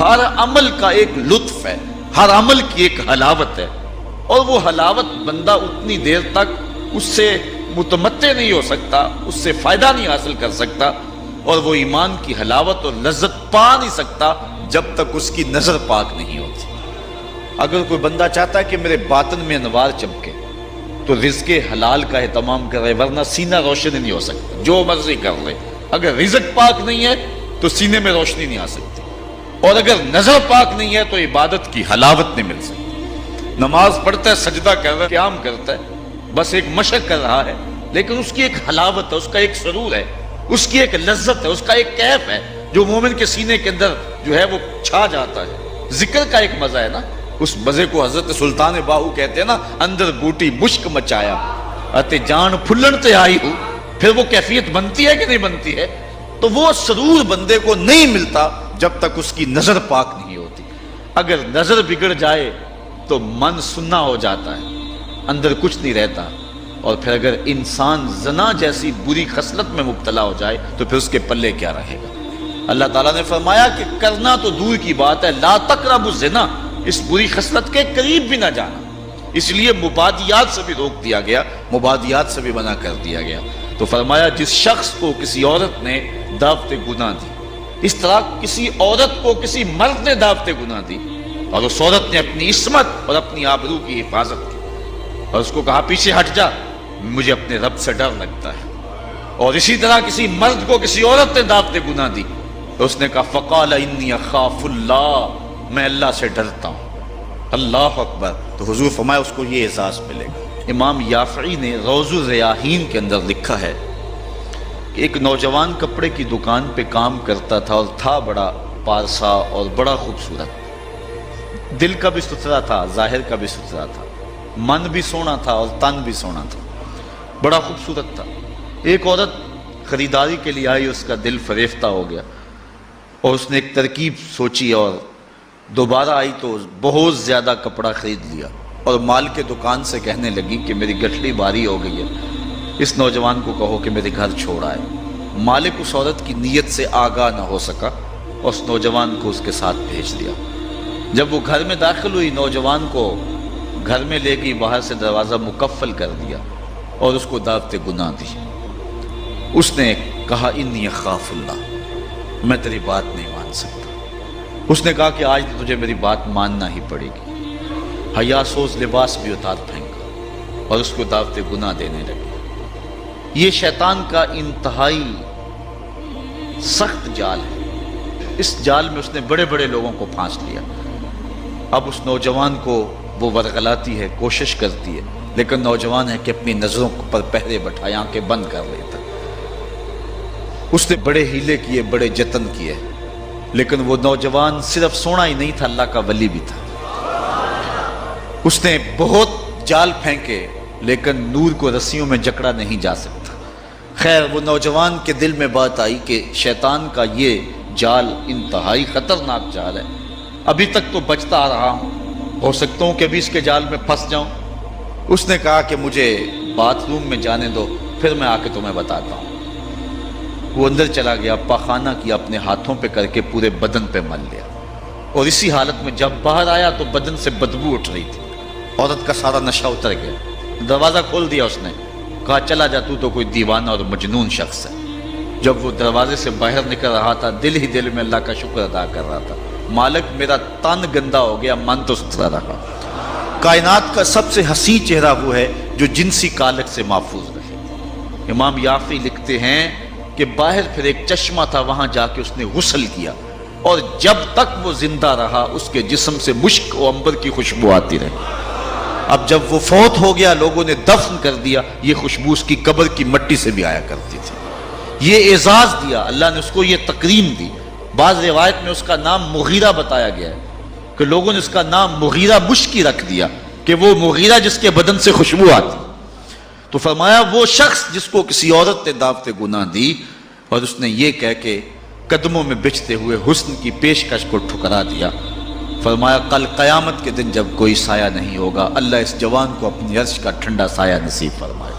ہر عمل کا ایک لطف ہے، ہر عمل کی ایک حلاوت ہے، اور وہ حلاوت بندہ اتنی دیر تک اس سے متمتع نہیں ہو سکتا، اس سے فائدہ نہیں حاصل کر سکتا، اور وہ ایمان کی حلاوت اور لذت پا نہیں سکتا جب تک اس کی نظر پاک نہیں ہوتی۔ اگر کوئی بندہ چاہتا ہے کہ میرے باطن میں انوار چمکے تو رزق حلال کا اہتمام کرے، ورنہ سینہ روشن نہیں ہو سکتا، جو مرضی کر لے۔ اگر رزق پاک نہیں ہے تو سینے میں روشنی نہیں آ سکتی، اور اگر نظر پاک نہیں ہے تو عبادت کی حلاوت نہیں مل سکتی۔ نماز پڑھتا ہے، سجدہ کر رہا ہے، قیام کرتا ہے، بس ایک مشق کر رہا ہے، لیکن اس کی ایک حلاوت ہے، اس کا ایک سرور ہے، اس کی ایک لذت ہے، اس کا ایک کیف ہے جو مومن کے سینے کے اندر جو ہے وہ چھا جاتا ہے۔ ذکر کا ایک مزہ ہے نا، اس مزے کو حضرت سلطان باہو کہتے ہیں نا، اندر بوٹی مشک مچایا اتے جان پھلن تے آئی ہو۔ پھر وہ کیفیت بنتی ہے کہ نہیں بنتی ہے؟ تو وہ سرور بندے کو نہیں ملتا جب تک اس کی نظر پاک نہیں ہوتی۔ اگر نظر بگڑ جائے تو من سننا ہو جاتا ہے، اندر کچھ نہیں رہتا، اور پھر اگر انسان زنا جیسی بری خصلت میں مبتلا ہو جائے تو پھر اس کے پلے کیا رہے گا؟ اللہ تعالیٰ نے فرمایا کہ کرنا تو دور کی بات ہے، لا تقربوا الزنا، اس بری خصلت کے قریب بھی نہ جانا۔ اس لیے مبادیات سے بھی روک دیا گیا، مبادیات سے بھی منع کر دیا گیا۔ تو فرمایا جس شخص کو کسی عورت نے دعوت گناہ دی، اس طرح کسی عورت کو کسی مرد نے دعوت گناہ دی، اور اس عورت نے اپنی عصمت اور اپنی آبرو کی حفاظت کی، اور اس کو کہا پیچھے ہٹ جا، مجھے اپنے رب سے ڈر لگتا ہے، اور اسی طرح کسی مرد کو کسی عورت نے دعوت گناہ دی تو اس نے کہا فقال انی اخاف اللہ، میں اللہ سے ڈرتا ہوں۔ اللہ اکبر۔ تو حضور فرمایا اس کو یہ اعزاز ملے گا۔ امام یافعی نے روض الریاحین کے اندر لکھا ہے کہ ایک نوجوان کپڑے کی دکان پہ کام کرتا تھا، اور تھا بڑا پارسا اور بڑا خوبصورت، دل کا بھی ستھرا تھا، ظاہر کا بھی ستھرا تھا، من بھی سونا تھا اور تن بھی سونا تھا، بڑا خوبصورت تھا۔ ایک عورت خریداری کے لیے آئی، اس کا دل فریفتہ ہو گیا، اور اس نے ایک ترکیب سوچی اور دوبارہ آئی تو بہت زیادہ کپڑا خرید لیا، اور مال کے دکان سے کہنے لگی کہ میری گٹھلی بھاری ہو گئی ہے، اس نوجوان کو کہو کہ میرے گھر چھوڑ آئے۔ مالک اس عورت کی نیت سے آگاہ نہ ہو سکا، اور اس نوجوان کو اس کے ساتھ بھیج دیا۔ جب وہ گھر میں داخل ہوئی، نوجوان کو گھر میں لے گئی، باہر سے دروازہ مقفل کر دیا اور اس کو دعوت گناہ دی۔ اس نے کہا انی اخاف اللہ، میں تیری بات نہیں مان سکتا۔ اس نے کہا کہ آج تجھے میری بات ماننا ہی پڑے گی۔ حیا سوز لباس بھی اتار پھینکا اور اس کو دعوت گناہ دینے لگے۔ یہ شیطان کا انتہائی سخت جال ہے، اس جال میں اس نے بڑے بڑے لوگوں کو پھانس لیا۔ اب اس نوجوان کو وہ ورغلاتی ہے، کوشش کرتی ہے، لیکن نوجوان ہے کہ اپنی نظروں پر پہرے بٹھائے، آنکھیں بند کر لیتا۔ اس نے بڑے ہیلے کیے، بڑے جتن کیے، لیکن وہ نوجوان صرف سونا ہی نہیں تھا، اللہ کا ولی بھی تھا۔ اس نے بہت جال پھینکے، لیکن نور کو رسیوں میں جکڑا نہیں جا سکتا۔ خیر، وہ نوجوان کے دل میں بات آئی کہ شیطان کا یہ جال انتہائی خطرناک جال ہے، ابھی تک تو بچتا آ رہا ہوں، ہو سکتا ہوں کہ ابھی اس کے جال میں پھنس جاؤں۔ اس نے کہا کہ مجھے باتھ روم میں جانے دو، پھر میں آ کے تمہیں بتاتا ہوں۔ وہ اندر چلا گیا، پاخانہ کیا، اپنے ہاتھوں پہ کر کے پورے بدن پہ مل لیا، اور اسی حالت میں جب باہر آیا تو بدن سے بدبو اٹھ رہی تھی۔ عورت کا سارا نشہ اتر گیا، دروازہ کھول دیا، اس نے کہا چلا جا، تو کوئی دیوانہ اور مجنون شخص ہے۔ جب وہ دروازے سے باہر نکل رہا تھا، دل ہی دل میں اللہ کا شکر ادا کر رہا تھا، مالک میرا تن گندا ہو گیا، من تو ستھرا رہا۔ کائنات کا سب سے حسین چہرہ وہ ہے جو جنسی کالک سے محفوظ رہے۔ امام یافعی لکھتے ہیں کہ باہر پھر ایک چشمہ تھا، وہاں جا کے اس نے غسل کیا، اور جب تک وہ زندہ رہا اس کے جسم سے مشک و عنبر کی خوشبو آتی رہی۔ اب جب وہ فوت ہو گیا، لوگوں نے دفن کر دیا، یہ خوشبو اس کی قبر کی مٹی سے بھی آیا کرتی تھی۔ یہ اعزاز دیا اللہ نے، اس کو یہ تکریم دی۔ بعض روایت میں اس کا نام مغیرہ بتایا گیا ہے کہ لوگوں نے اس کا نام مغیرہ مشکی رکھ دیا، کہ وہ مغیرہ جس کے بدن سے خوشبو آتی۔ تو فرمایا وہ شخص جس کو کسی عورت نے دعوت گناہ دی اور اس نے یہ کہہ کے قدموں میں بچھتے ہوئے حسن کی پیشکش کو ٹھکرا دیا، فرمایا کل قیامت کے دن جب کوئی سایہ نہیں ہوگا، اللہ اس جوان کو اپنی عرش کا ٹھنڈا سایہ نصیب فرمائے۔